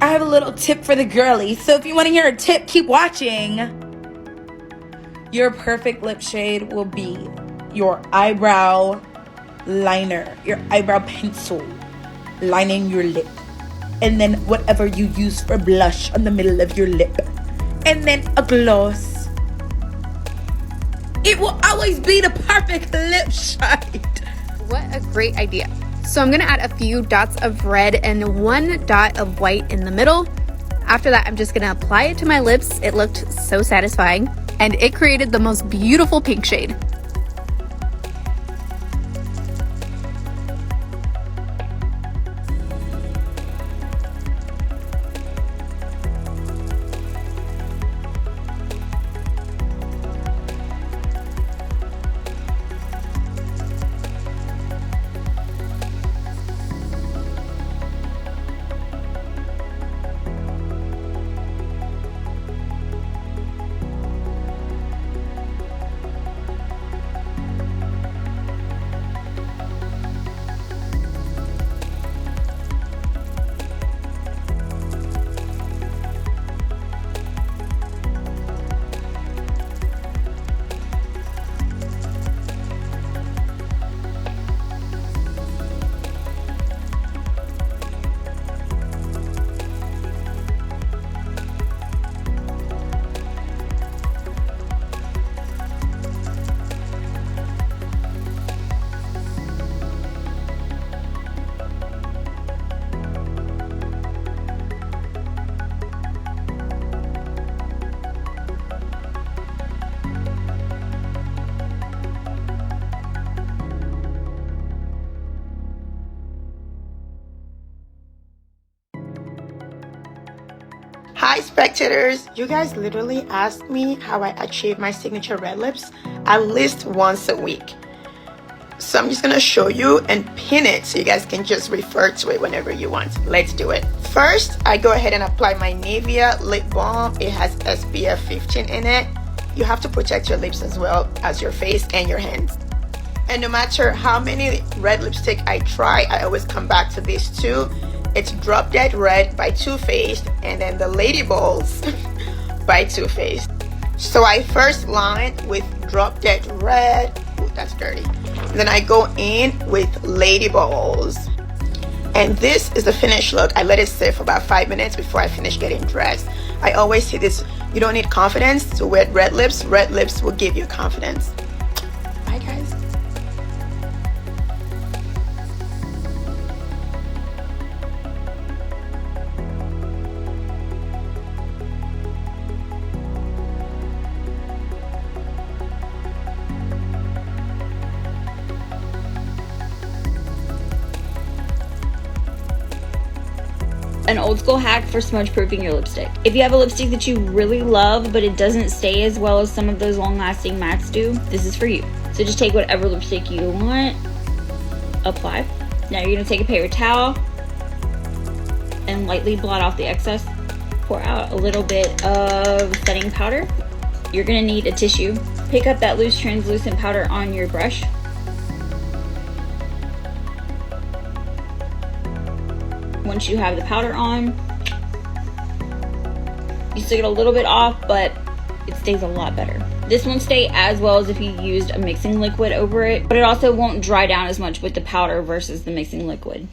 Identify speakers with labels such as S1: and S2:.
S1: I have a little tip for the girlies. So if you want to hear a tip, keep watching. Your perfect lip shade will be your eyebrow liner, your eyebrow pencil lining your lip. And then whatever you use for blush on the middle of your lip. And then a gloss. It will always be the perfect lip shade.
S2: What a great idea. So I'm gonna add a few dots of red and 1 dot of white in the middle. After that, I'm just gonna apply it to my lips. It looked so satisfying, and it created the most beautiful pink shade.
S3: Hi spectators, you guys literally asked me how I achieve my signature red lips at least once a week. So I'm just gonna show you and pin it so you guys can just refer to it whenever you want. Let's do it. First, I go ahead and apply my Nivea lip balm. It has SPF 15 in it. You have to protect your lips as well as your face and your hands. And no matter how many red lipstick I try, I always come back to these two. It's Drop Dead Red by Too Faced and then the Lady Balls by Too Faced. So I first line with Drop Dead Red. Ooh, that's dirty. Then I go in with Lady Balls. And this is the finished look. I let it sit for about 5 minutes before I finish getting dressed. I always say this, you don't need confidence to wear red lips. Red lips will give you confidence. Bye guys.
S4: An old school hack for smudge proofing your lipstick. If you have a lipstick that you really love but it doesn't stay as well as some of those long lasting mattes do, this is for you. So just take whatever lipstick you want, apply. Now you're gonna take a paper towel and lightly blot off the excess. Pour out a little bit of setting powder. You're gonna need a tissue. Pick up that loose translucent powder on your brush. Once you have the powder on, you still get a little bit off, but it stays a lot better. This won't stay as well as if you used a mixing liquid over it, but it also won't dry down as much with the powder versus the mixing liquid.